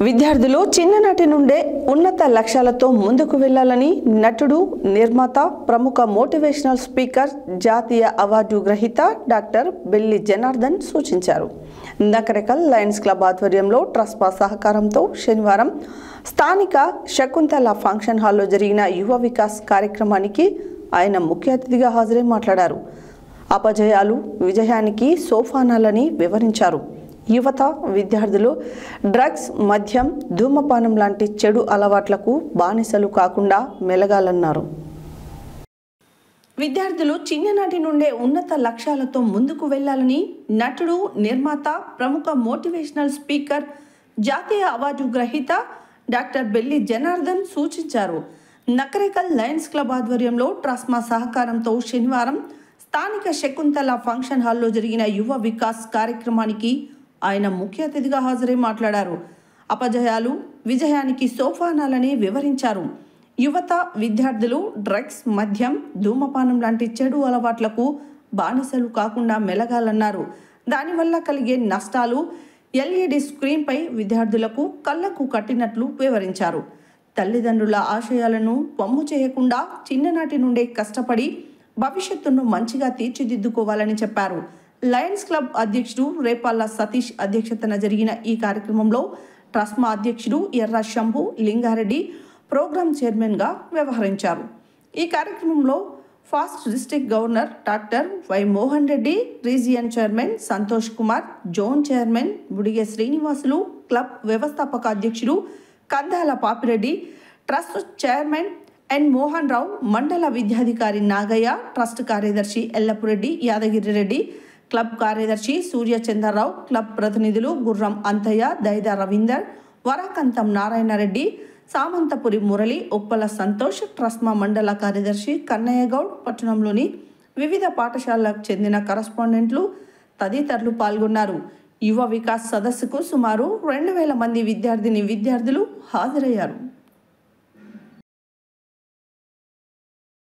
విద్యార్థులు చిన్ననాటి నుండే ఉన్నత లక్ష్యాలతో ముందుకు వెళ్లాలని నటుడు, నిర్మాత, ప్రముఖ మోటివేషనల్ స్పీకర్, జాతీయ అవార్డు గ్రహీత డాక్టర్ బెల్లి జనార్దన్ సూచించారు. నకరేకల్ లయన్స్ క్లబ్ ఆధ్వర్యంలో ట్రస్పా సహకారంతో శనివారం స్థానిక శకుంతల ఫంక్షన్ హాల్లో జరిగిన యువ వికాస్ కార్యక్రమానికి ఆయన ముఖ్య అతిథిగా హాజరై మాట్లాడారు. అపజయాలు విజయానికి సోపానాలని వివరించారు. యువత, విద్యార్థులు డ్రగ్స్, మద్యం, ధూమపానం లాంటి చెడు అలవాట్లకు బానిసలు కాకుండా మెలగాలన్నారు. విద్యార్థులు చిన్ననాటి నుండే ఉన్నత లక్ష్యాలతో ముందుకు వెళ్లాలని నటుడు, నిర్మాత, ప్రముఖ మోటివేషనల్ స్పీకర్, జాతీయ అవార్డు గ్రహీత డాక్టర్ బెల్లి జనార్దన్ సూచించారు. నకరేకల్ లయన్స్ క్లబ్ ఆధ్వర్యంలో ట్రస్మా సహకారంతో శనివారం స్థానిక శకుంతల ఫంక్షన్ హాల్లో జరిగిన యువ వికాస్ కార్యక్రమానికి ఆయన ముఖ్య అతిథిగా హాజరై మాట్లాడారు. అపజయాలు విజయానికి సోపానాలని వివరించారు. యువత, విద్యార్థులు డ్రగ్స్, మద్యం, ధూమపానం లాంటి చెడు అలవాట్లకు బానిసలు కాకుండా మెలగాలన్నారు. దానివల్ల కలిగే నష్టాలు ఎల్ఈడి స్క్రీన్పై విద్యార్థులకు కళ్లకు కట్టినట్లు వివరించారు. తల్లిదండ్రుల ఆశయాలను వమ్ము చేయకుండా చిన్ననాటి నుండే కష్టపడి భవిష్యత్తును మంచిగా తీర్చిదిద్దుకోవాలని చెప్పారు. లయన్స్ క్లబ్ అధ్యక్షుడు రేపాల్ల సతీష్ అధ్యక్షతన జరిగిన ఈ కార్యక్రమంలో ట్రస్మా అధ్యక్షుడు ఎర్ర శంభు లింగారెడ్డి ప్రోగ్రామ్ చైర్మన్గా వ్యవహరించారు. ఈ కార్యక్రమంలో past district governor doctor Y Mohan Reddy, region chairman Santosh Kumar, zone chairman Budige Srinivasulu, club వ్యవస్థాపక అధ్యక్షుడు Kandala Papireddy, trust chairman N Mohan Rao, మండల విద్యాధికారి నాగయ్య, ట్రస్ట్ కార్యదర్శి ఎల్లపురెడ్డి, యాదగిరి రెడ్డి, క్లబ్ కార్యదర్శి సూర్యచంద్రరావు, క్లబ్ ప్రతినిధులు గుర్రం అంతయ్య, దైదా రవీందర్, వరాకంతం నారాయణరెడ్డి, సామంతపురి మురళి, ఉప్పల సంతోష్, ట్రస్మా మండల కార్యదర్శి కన్నయ్య గౌడ్, పట్టణంలోని వివిధ పాఠశాలలకు చెందిన కరస్పాండెంట్లు తదితరులు పాల్గొన్నారు. యువ వికాస్ సదస్సుకు సుమారు 2000 మంది విద్యార్థిని విద్యార్థులు హాజరయ్యారు.